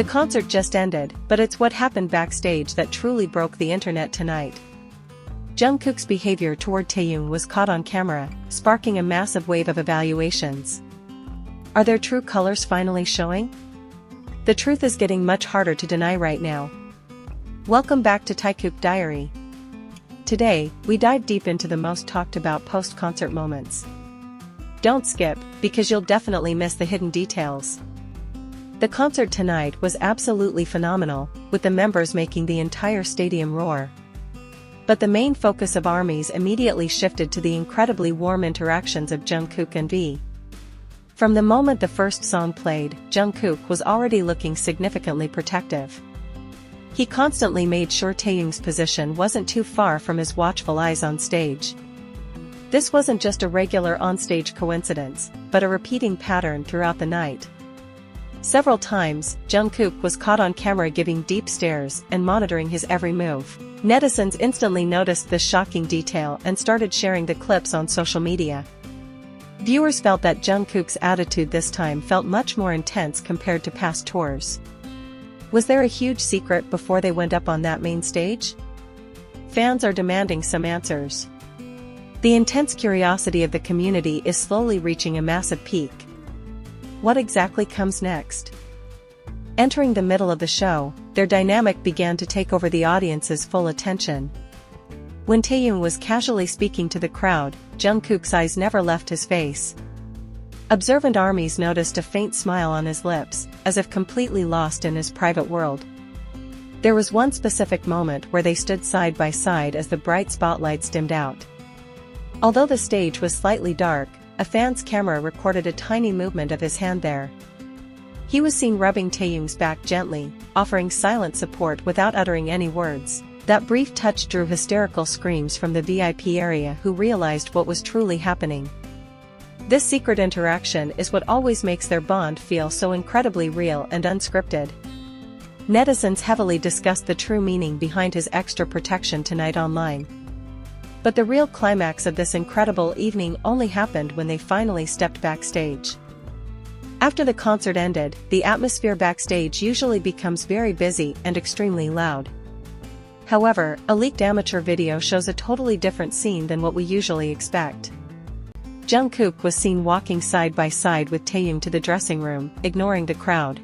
The concert just ended, but it's what happened backstage that truly broke the internet tonight. Jungkook's behavior toward Taehyung was caught on camera, sparking a massive wave of evaluations. Are their true colors finally showing? The truth is getting much harder to deny right now. Welcome back to Taekook Diary. Today, we dive deep into the most talked about post-concert moments. Don't skip, because you'll definitely miss the hidden details. The concert tonight was absolutely phenomenal, with the members making the entire stadium roar. But the main focus of ARMYs immediately shifted to the incredibly warm interactions of Jungkook and V. From the moment the first song played, Jungkook was already looking significantly protective. He constantly made sure Taehyung's position wasn't too far from his watchful eyes on stage. This wasn't just a regular onstage coincidence, but a repeating pattern throughout the night. Several times, Jungkook was caught on camera giving deep stares and monitoring his every move. Netizens instantly noticed this shocking detail and started sharing the clips on social media. Viewers felt that Jungkook's attitude this time felt much more intense compared to past tours. Was there a huge secret before they went up on that main stage? Fans are demanding some answers. The intense curiosity of the community is slowly reaching a massive peak. What exactly comes next? Entering the middle of the show, their dynamic began to take over the audience's full attention. When Taehyung was casually speaking to the crowd, Jungkook's eyes never left his face. Observant ARMYs noticed a faint smile on his lips, as if completely lost in his private world. There was one specific moment where they stood side by side as the bright spotlights dimmed out. Although the stage was slightly dark, a fan's camera recorded a tiny movement of his hand there. He was seen rubbing Taehyung's back gently, offering silent support without uttering any words. That brief touch drew hysterical screams from the VIP area, who realized what was truly happening. This secret interaction is what always makes their bond feel so incredibly real and unscripted. Netizens heavily discussed the true meaning behind his extra protection tonight online. But the real climax of this incredible evening only happened when they finally stepped backstage. After the concert ended, the atmosphere backstage usually becomes very busy and extremely loud. However, a leaked amateur video shows a totally different scene than what we usually expect. Jungkook was seen walking side by side with Taehyung to the dressing room, ignoring the crowd.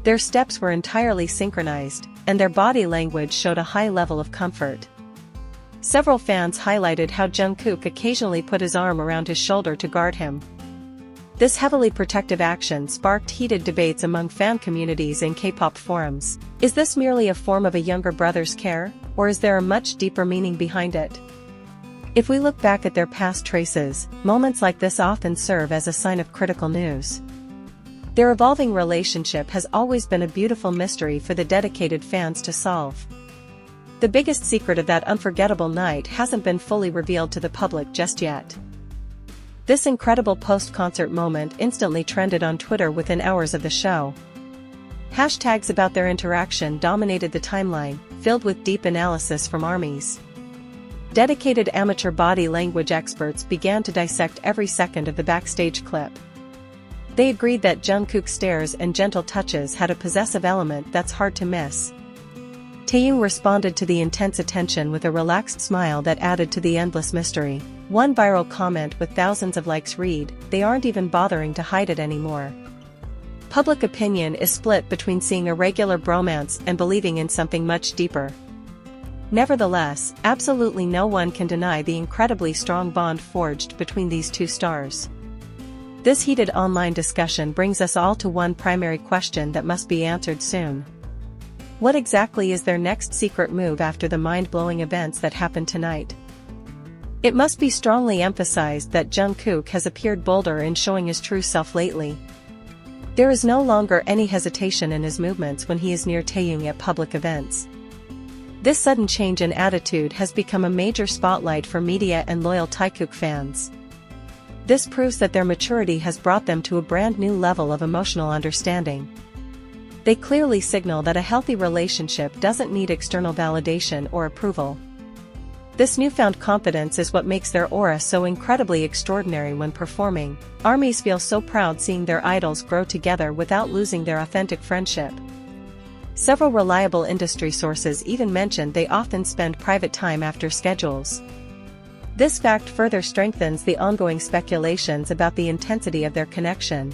Their steps were entirely synchronized, and their body language showed a high level of comfort. Several fans highlighted how Jungkook occasionally put his arm around his shoulder to guard him. This heavily protective action sparked heated debates among fan communities in K-pop forums. Is this merely a form of a younger brother's care, or is there a much deeper meaning behind it? If we look back at their past traces, moments like this often serve as a sign of critical news. Their evolving relationship has always been a beautiful mystery for the dedicated fans to solve. The biggest secret of that unforgettable night hasn't been fully revealed to the public just yet. This incredible post-concert moment instantly trended on Twitter within hours of the show. Hashtags about their interaction dominated the timeline, filled with deep analysis from ARMYs. Dedicated amateur body language experts began to dissect every second of the backstage clip. They agreed that Jungkook's stares and gentle touches had a possessive element that's hard to miss. Taehyung responded to the intense attention with a relaxed smile that added to the endless mystery. One viral comment with thousands of likes read, "They aren't even bothering to hide it anymore." Public opinion is split between seeing a regular bromance and believing in something much deeper. Nevertheless, absolutely no one can deny the incredibly strong bond forged between these two stars. This heated online discussion brings us all to one primary question that must be answered soon. What exactly is their next secret move after the mind-blowing events that happened tonight? It must be strongly emphasized that Jungkook has appeared bolder in showing his true self lately. There is no longer any hesitation in his movements when he is near Taehyung at public events. This sudden change in attitude has become a major spotlight for media and loyal Taekook fans. This proves that their maturity has brought them to a brand new level of emotional understanding. They clearly signal that a healthy relationship doesn't need external validation or approval. This newfound confidence is what makes their aura so incredibly extraordinary when performing. ARMYs feel so proud seeing their idols grow together without losing their authentic friendship. Several reliable industry sources even mentioned they often spend private time after schedules. This fact further strengthens the ongoing speculations about the intensity of their connection.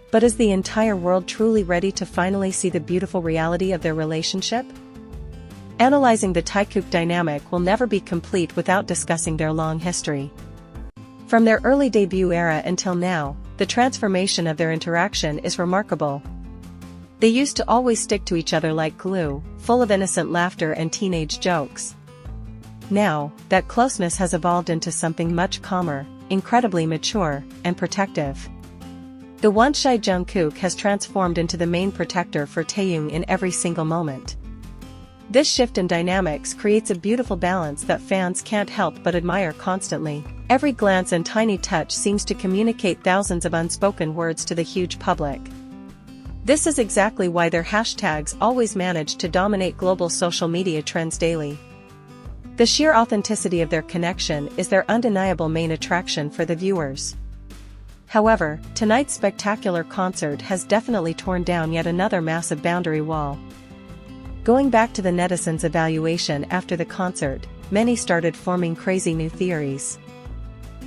But is the entire world truly ready to finally see the beautiful reality of their relationship? Analyzing the Taekook dynamic will never be complete without discussing their long history. From their early debut era until now, the transformation of their interaction is remarkable. They used to always stick to each other like glue, full of innocent laughter and teenage jokes. Now, that closeness has evolved into something much calmer, incredibly mature, and protective. The once shy Jungkook has transformed into the main protector for Taehyung in every single moment. This shift in dynamics creates a beautiful balance that fans can't help but admire constantly. Every glance and tiny touch seems to communicate thousands of unspoken words to the huge public. This is exactly why their hashtags always manage to dominate global social media trends daily. The sheer authenticity of their connection is their undeniable main attraction for the viewers. However, tonight's spectacular concert has definitely torn down yet another massive boundary wall. Going back to the netizens' evaluation after the concert, many started forming crazy new theories.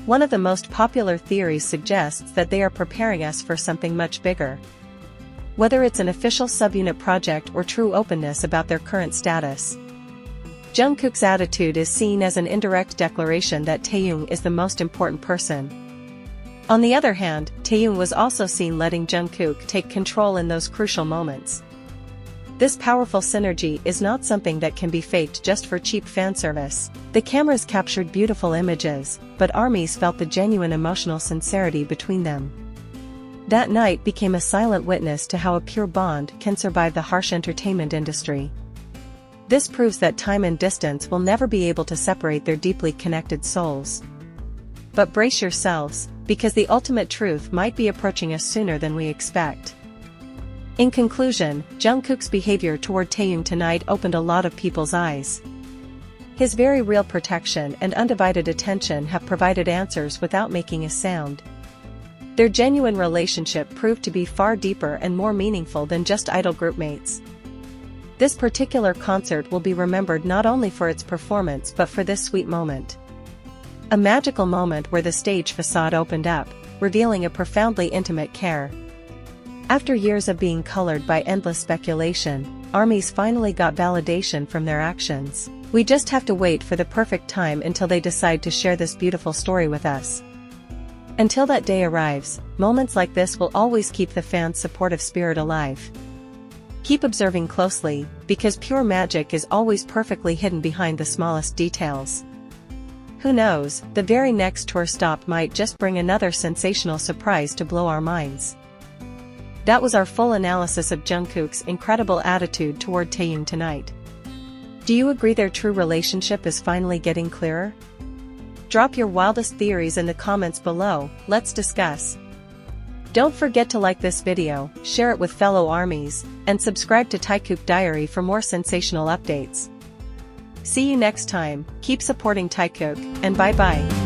One of the most popular theories suggests that they are preparing us for something much bigger. Whether it's an official subunit project or true openness about their current status. Jungkook's attitude is seen as an indirect declaration that Taehyung is the most important person. On the other hand, Taehyung was also seen letting Jungkook take control in those crucial moments. This powerful synergy is not something that can be faked just for cheap fan service. The cameras captured beautiful images, but ARMYs felt the genuine emotional sincerity between them. That night became a silent witness to how a pure bond can survive the harsh entertainment industry. This proves that time and distance will never be able to separate their deeply connected souls. But brace yourselves, because the ultimate truth might be approaching us sooner than we expect. In conclusion, Jungkook's behavior toward Taehyung tonight opened a lot of people's eyes. His very real protection and undivided attention have provided answers without making a sound. Their genuine relationship proved to be far deeper and more meaningful than just idol groupmates. This particular concert will be remembered not only for its performance but for this sweet moment. A magical moment where the stage facade opened up, revealing a profoundly intimate care. After years of being colored by endless speculation, ARMYs finally got validation from their actions. We just have to wait for the perfect time until they decide to share this beautiful story with us. Until that day arrives, moments like this will always keep the fans' supportive spirit alive. Keep observing closely, because pure magic is always perfectly hidden behind the smallest details. Who knows, the very next tour stop might just bring another sensational surprise to blow our minds. That was our full analysis of Jungkook's incredible attitude toward Taehyung tonight. Do you agree their true relationship is finally getting clearer? Drop your wildest theories in the comments below, let's discuss. Don't forget to like this video, share it with fellow ARMYs, and subscribe to Taekook Diary for more sensational updates. See you next time, keep supporting Taekook, and bye bye.